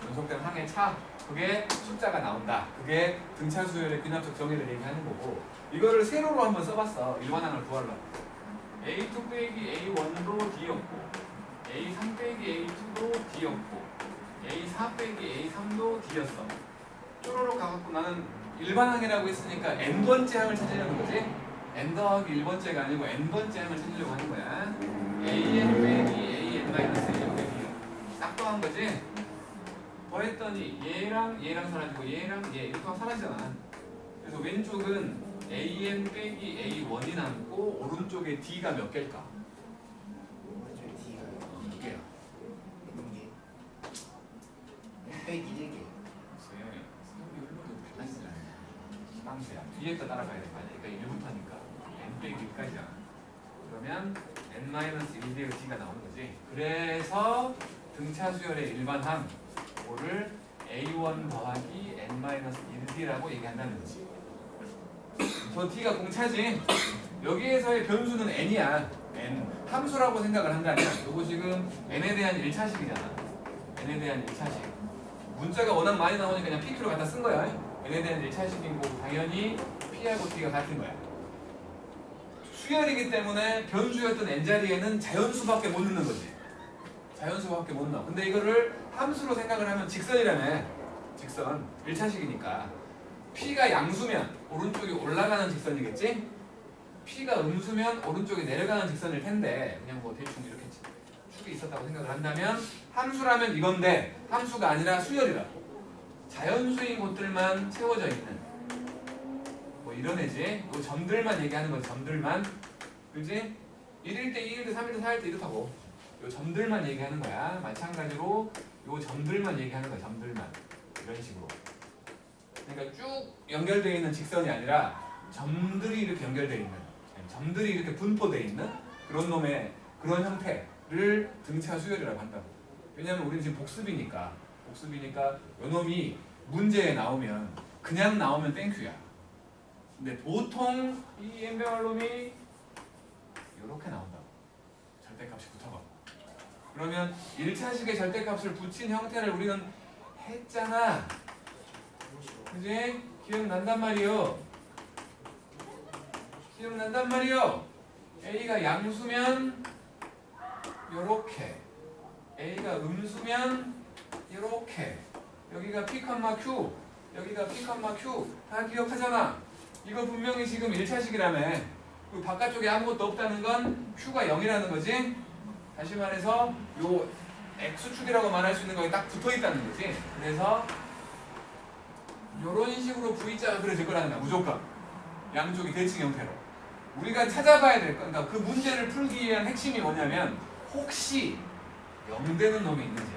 연속된 항의 차. 그게 숫자가 나온다. 그게 등차 수열의 비납적 정의를 얘기하는 거고 이거를 세로로 한번 써봤어. 일반항을 구하려고. A2 빼기 A1도 D였고 A3 빼기 A2도 D였고 A4 빼기 A3도 D였어. 쪼로록 가갖고 나는 일반항이라고 했으니까 n번째 항을 찾으려는 거지. n 더하기 1번째가 아니고 n번째 항을 찾으려고 하는 거야. an 빼기 an 마이너스 1 빼기 싹 더한 거지. 더했더니 얘랑 사라지고 얘랑 얘 이렇게 하면 사라지잖아. 그래서 왼쪽은 an 빼기 a1이 남고 오른쪽에 d가 몇 개일까? 오른쪽에 D가 2개야. 6개. 빼기 1개. 빵수야. 뒤에서 따라가야 될 거 아니야. 그러니까 1부터니까 n 빼기 1까지잖아. 그러면 n-1대의 d가 나오는 거지. 그래서 등차 수열의 일반항 를 a1 더하기 n-1d라고 얘기한다는 거지. 저 d가 공차지. 여기에서의 변수는 n이야. n 함수라고 생각을 한다면 이거 지금 n에 대한 1차식이잖아. n에 대한 1차식. 문자가 워낙 많이 나오니까 그냥 pq로 갖다 쓴 거야. n에 대한 1차식이고 당연히 p하고 d가 같은 거야. 수열이기 때문에 변수였던 n자리에는 자연수밖에 못 넣는 거지. 자연수밖에 못 넣어. 근데 이거를 함수로 생각을 하면 직선이라며. 직선 1차식이니까 p가 양수면 오른쪽이 올라가는 직선이겠지? p가 음수면 오른쪽이 내려가는 직선일 텐데 그냥 뭐 대충 이렇게 축이 있었다고 생각을 한다면 함수라면 이건데 함수가 아니라 수열이라고. 자연수인 곳들만 채워져 있는 뭐 이런 애지. 요 점들만 얘기하는 거지. 점들만. 그지? 1일 때 2일 때 3일 때 4일 때 이렇다고. 요 점들만 얘기하는 거야. 마찬가지로 요 점들만 얘기하는 거야. 점들만. 이런 식으로. 그러니까 쭉 연결되어 있는 직선이 아니라 점들이 이렇게 연결되어 있는, 점들이 이렇게 분포되어 있는 그런 놈의 그런 형태를 등차 수열이라고 한다고. 왜냐면 우리는 지금 복습이니까 요 놈이 문제에 나오면 그냥 나오면 땡큐야. 근데 보통 이 엠베갈 놈이 이렇게 나온다고. 절대값이 붙어가고. 그러면 1차식의 절대값을 붙인 형태를 우리는 했잖아. 그지? 기억난단 말이요. 기억난단 말이요. A가 양수면 요렇게, A가 음수면 요렇게, 여기가 P, Q, 여기가 P, Q 다 기억하잖아. 이거 분명히 지금 1차식이라며. 그 바깥쪽에 아무것도 없다는 건 Q가 0이라는 거지. 다시 말해서 요 X축이라고 말할 수 있는 거에 딱 붙어있다는 거지. 그래서 요런 식으로 V자가 그려질 거라는 거야. 무조건 양쪽이 대칭 형태로. 우리가 찾아봐야 될 거, 그러니까 그 문제를 풀기 위한 핵심이 뭐냐면 혹시 0 되는 놈이 있는지.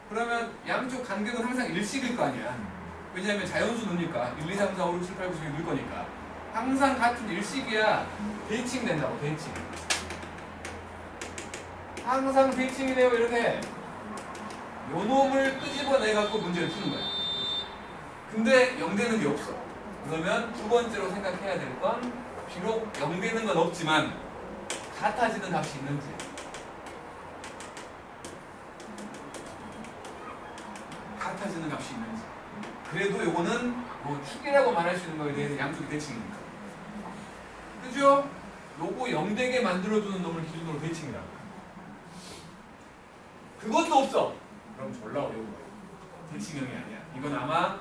그러면 양쪽 간격은 항상 일식일 거 아니야. 왜냐하면 자연수 넣으니까 1, 2, 3, 4, 5, 6, 7, 8, 9, 10을 넣을 거니까 항상 같은 일식이야. 대칭 된다고. 대칭. 항상 대칭이 돼요. 이렇게 요 놈을 끄집어내 갖고 문제를 푸는 거야. 근데 0되는 게 없어. 그러면 두 번째로 생각해야 될 건 비록 0되는 건 없지만 같아지는 값이 있는지. 같아지는 값이 있는지. 그래도 요거는 뭐 축이라고 말할 수 있는 거에 대해서 양쪽이 대칭이니까. 그죠? 요거 0되게 만들어주는 놈을 기준으로 대칭이라고. 그것도 없어. 그럼 졸라 어려운 거야. 대칭형이 아니야. 이건 아마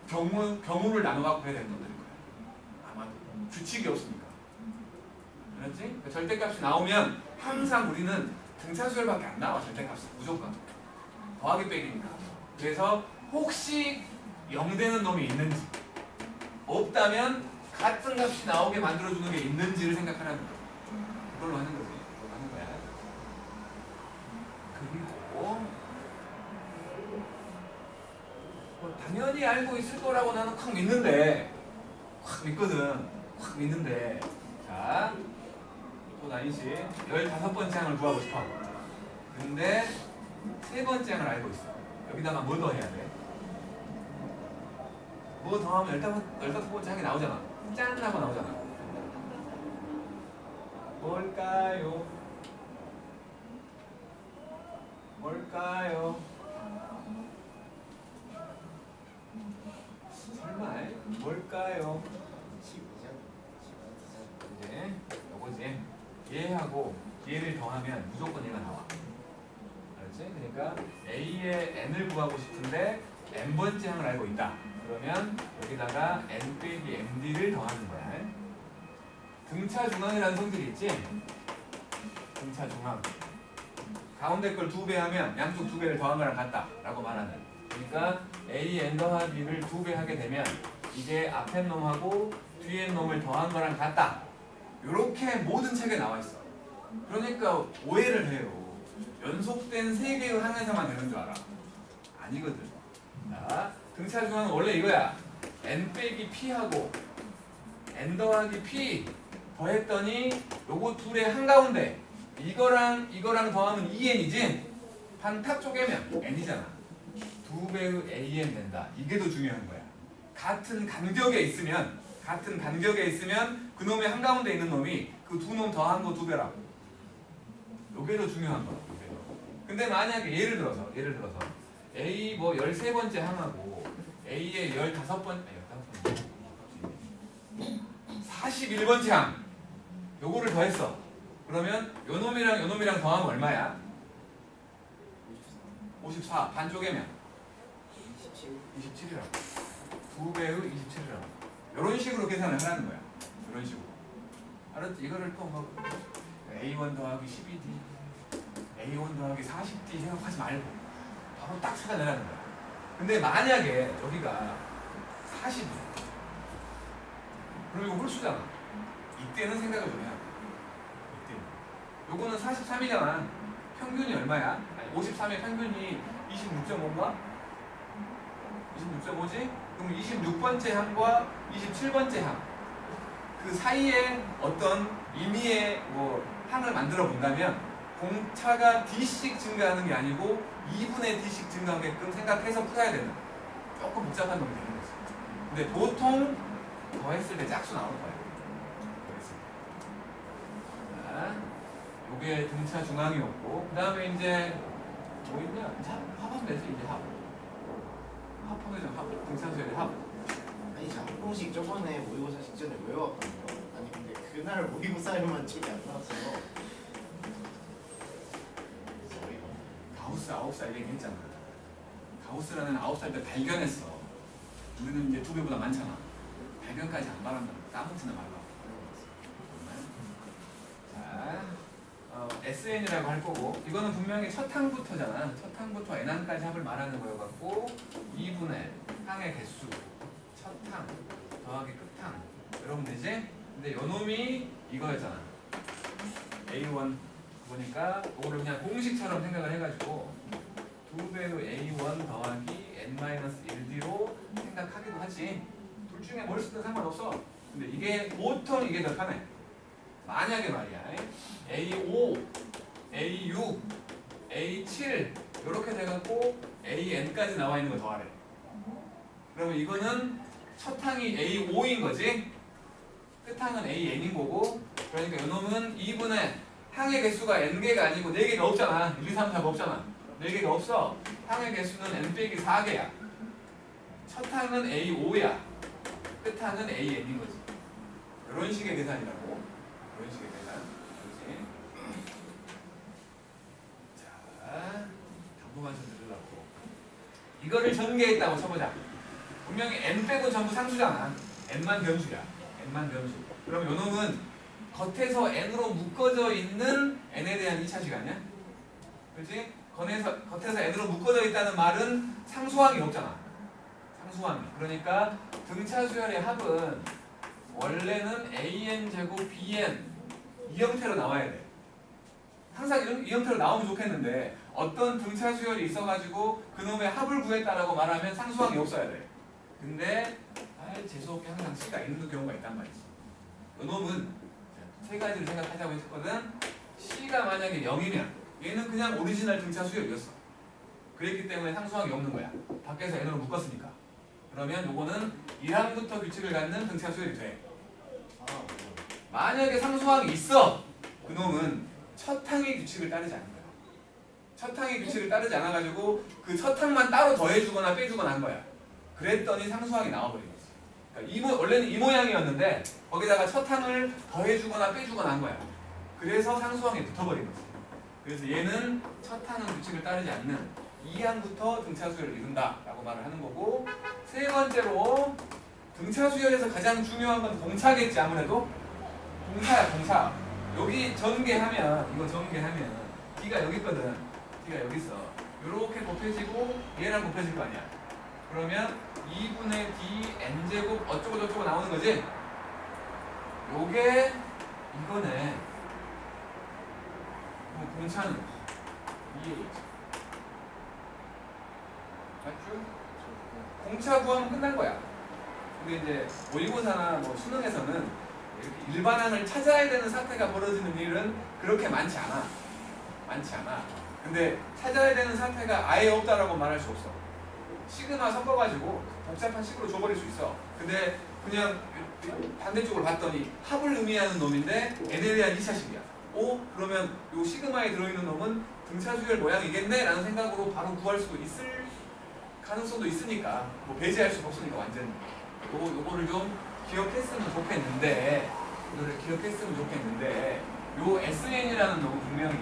경우를 나눠갖고 해야 되는 놈들일 거야. 아마도. 규칙이 없으니까. 알았지? 그러니까 절대값이 나오면 항상 우리는 등차수열밖에 안 나와. 절대값은 무조건. 더하기 빼기니까. 그래서 혹시 0되는 놈이 있는지 없다면 같은 값이 나오게 만들어주는 게 있는지를 생각하라는 거야. 그걸로 하는 거지. 그걸로 하는 거야. 그리고 뭐 당연히 알고 있을 거라고 나는 확 믿는데 확 믿거든. 확 믿는데 자, 또 아니지. 15번째 항을 구하고 싶어. 근데 3번째 항을 알고 있어. 여기다가 뭐 더 해야 돼? 뭐 더하면 15번째 항이 나오잖아. 짠 하고 나오잖아. 뭘까요? 뭘까요? 설마 뭘까요? 12죠. 이제 요거지. 얘하고 얘를 더하면 무조건 얘가 나와. 알았지? 그러니까 A의 n을 구하고 싶은데 n번째 항을 알고 있다. 그러면 여기다가 n 빼기 md를 더하는 거야. 등차 중항이라는 성질이 있지? 등차 중항. 가운데 걸 2배 하면 양쪽 2배를 더한 거랑 같다 라고 말하는. 그러니까 a n 더하기 b를 2배 하게 되면 이게 앞에 놈하고 뒤에 놈을 더한 거랑 같다. 이렇게 모든 책에 나와 있어. 그러니까 오해를 해요. 연속된 3개의 항에서만 되는 줄 알아. 아니거든. 자, 등차 중항은 원래 이거야. n 빼기 p하고 n 더하기 p 더했더니 요거 둘의 한가운데 이거랑 더하면 2n이지? 반탁 쪼개면 n이잖아. 2배의 an 된다. 이게 더 중요한 거야. 같은 간격에 있으면 그놈의 한가운데 있는 놈이 그 두 놈 더한 거 2배라고. 요게 더 중요한 거야. 근데 만약에 예를 들어서 A 뭐 13번째 항하고 A의 15번째 41번째 항 요거를 더했어. 그러면 요 놈이랑 더하면 얼마야? 54. 반 쪼개면 27이라고. 2배의 27이라고. 요런 식으로 계산을 하라는 거야. 이런 식으로. 알았지? 이거를 또 뭐 A1 더하기 12D A1 더하기 40D 생각하지 말고 바로 딱 찾아내라는 거야. 근데 만약에 여기가 40이야. 그럼 이거 홀수잖아. 이때는 생각을 좀 해야 돼. 이때는. 요거는 43이잖아. 평균이 얼마야? 아니 53의 평균이 26.5인가? 26.5지? 그럼 26번째 항과 27번째 항 그 사이에 어떤 임의의 뭐 항을 만들어 본다면 공차가 D씩 증가하는 게 아니고 2분의 D씩 증가하게끔 생각해서 풀어야 되는 조금 복잡한 놈이 되는 거지. 근데 보통 더했을 때 짝수 나올 거야. 자, 요게 등차 중앙이었고 그 다음에 이제 뭐 있냐? 합하면 되지 이제 합하면 되죠. 등차수열의 합. 아니 작품식 저번에 모의고사 직전에 외워왔거든요. 아니 근데 그날 모의고사에만 책이 안 나왔어요. 가우스 9살 얘기했잖아. 가우스라는 9살 때 발견했어. 우리는 이제 2배보다 많잖아. 발견까지 안 말한다. 까먹지는 말라고. 자, SN이라고 할 거고 이거는 분명히 첫 항부터잖아. 첫 항부터 n항까지 합을 말하는 거여갖고 2분의 항의 개수 첫 항 더하기 끝항 이러면 되지? 근데 요 놈이 이거였잖아. A1 보니까 이거를 그냥 공식처럼 생각을 해가지고 2배의 A1 더하기 n-1D로 생각하기도 하지. 둘 중에 뭘 쓰든 상관없어. 근데 이게 보통 이게 더 편해. 만약에 말이야 A5, A6, A7 이렇게 돼갖고 AN까지 나와 있는 거 더하래. 그러면 이거는 첫 항이 A5인 거지? 끝항은 AN인 거고, 그러니까 이놈은 2분의 항의 개수가 n개가 아니고 4개가 없잖아. 1, 2, 3, 4가 없잖아. 4개가 없어. 항의 개수는 n 빼기 4개야. 첫 항은 A5야. 끝항은 AN인 거지. 이런 식의 계산이라고. 이런 식의 계산. 그렇지? 자, 당분간 좀 들으려고. 이거를 전개했다고 쳐보자. 분명히 n 빼고 전부 상수잖아. n만 변수야. n만 변수. 그럼 요 놈은 겉에서 n으로 묶어져 있는 n에 대한 2차 시간이야? 그렇지? 겉에서 n으로 묶어져 있다는 말은 상수항이 없잖아. 상수항이. 그러니까 등차 수열의 합은 원래는 an 제곱 bn 이 형태로 나와야 돼. 항상 이 형태로 나오면 좋겠는데 어떤 등차 수열이 있어가지고 그놈의 합을 구했다라고 말하면 상수항이 없어야 돼. 근데 재수없게 항상 c가 있는 경우가 있단 말이지. 이놈은 세 가지를 생각하자고 했거든. c가 만약에 0이면 얘는 그냥 오리지널 등차 수열이었어. 그랬기 때문에 상수항이 없는 거야. 밖에서 n으로 묶었으니까. 그러면 요거는 1항부터 규칙을 갖는 등차 수열이 돼. 만약에 상수항이 있어, 그놈은 첫 항의 규칙을 따르지 않는 거야. 첫 항의 규칙을 따르지 않아가지고 그 첫 항만 따로 더해주거나 빼주거나 한 거야. 그랬더니 상수항이 나와버린 거지. 그러니까 원래는 이 모양이었는데 거기다가 첫 항을 더해주거나 빼주거나 한 거야. 그래서 상수항에 붙어버린 거지. 그래서 얘는 첫 항은 규칙을 따르지 않는 2항부터 등차 수열을 이룬다 라고 말을 하는 거고, 세 번째로 등차 수열에서 가장 중요한 건 공차겠지. 아무래도 공차야. 공차. 여기 전개하면, 이거 전개하면 D가 여기 있거든. D가 여기 있어. 요렇게 곱해지고 얘랑 곱해질 거 아니야. 그러면 2분의 D n제곱 어쩌고 저쩌고 나오는 거지. 요게 이거네. 공차는 2H. 맞죠? 공차 구하면 끝난 거야. 근데 이제 모의고사나 뭐 수능에서는 이렇게 일반항을 찾아야 되는 사태가 벌어지는 일은 그렇게 많지 않아. 많지 않아. 근데 찾아야 되는 사태가 아예 없다라고 말할 수 없어. 시그마 섞어가지고 복잡한 식으로 줘버릴 수 있어. 근데 그냥 반대쪽으로 봤더니 합을 의미하는 놈인데 n에 대한 2차식이야. 오? 그러면 요 시그마에 들어있는 놈은 등차 수열 모양이겠네? 라는 생각으로 바로 구할 수도 있을 가능성도 있으니까 뭐 배제할 수가 없으니까 완전히 요거를 좀 기억했으면 좋겠는데, 이거를 기억했으면 좋겠는데, 요 SN이라는 놈은 분명히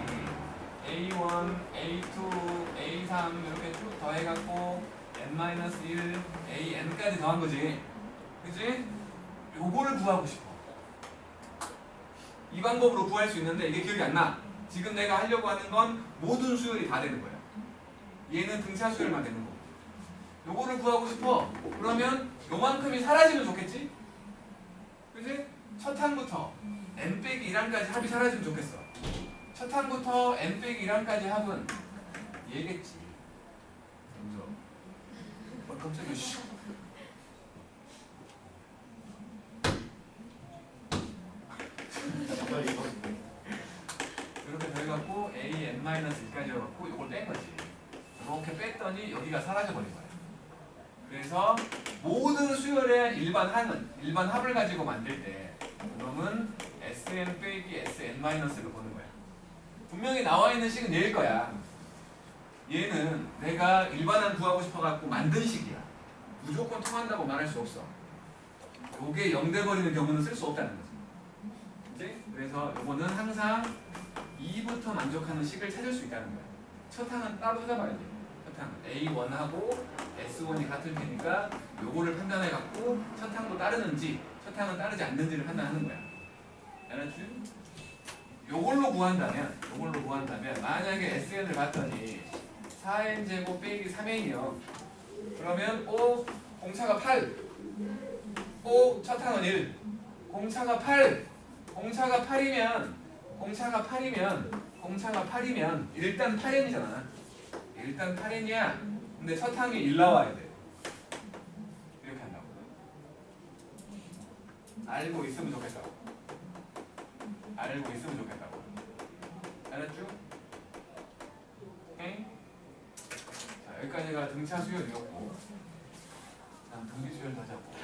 A1, A2, A3 이렇게 쭉 더해갖고 N-1, AN까지 더한 거지. 그치? 요거를 구하고 싶어. 이 방법으로 구할 수 있는데 이게 기억이 안 나. 지금 내가 하려고 하는 건 모든 수열이 다 되는 거야. 얘는 등차 수열만 되는 거고. 요거를 구하고 싶어. 그러면 요만큼이 사라지면 좋겠지? 그치? 첫 항부터 n 빼기 1항까지 합이 사라지면 좋겠어. 첫 항부터 n 빼기 1항까지 합은 얘겠지. 먼저 깜짝이야. 씨. 이렇게 더해갖고 a n-1까지 해갖고 요걸 뺀 거지. 이렇게 뺐더니 여기가 사라져버린 거야. 그래서 모든 수열의 일반 항은, 일반 합을 가지고 만들 때 그놈은 Sn 빼기 Sn-를 보는 거야. 분명히 나와 있는 식은 얘일 거야. 얘는 내가 일반항 구하고 싶어갖고 만든 식이야. 무조건 통한다고 말할 수 없어. 요게 0 돼버리는 경우는 쓸 수 없다는 거지. 그치? 그래서 요거는 항상 2부터 만족하는 식을 찾을 수 있다는 거야. 첫 항은 따로 찾아봐야 돼. 첫 항 A1하고 S1이 같을 테니까 요거를 판단해갖고 첫 항도 따르는지 첫 항은 따르지 않는지를 판단하는 거야. 알았지? 요걸로 구한다면 만약에 SN을 봤더니 4n제곱 빼기 3n이요. 그러면 O 공차가 8, O 첫 항은 1, 공차가 8, 공차가 8이면 일단 8n이잖아. 일단 8n이야. 근데 첫 항이 1 나와야 돼. 이렇게 한다고. 알고 있으면 좋겠다고. 알았죠? 오케이? 자, 여기까지가 등차 수열이었고, 다음 분기수열 하자고.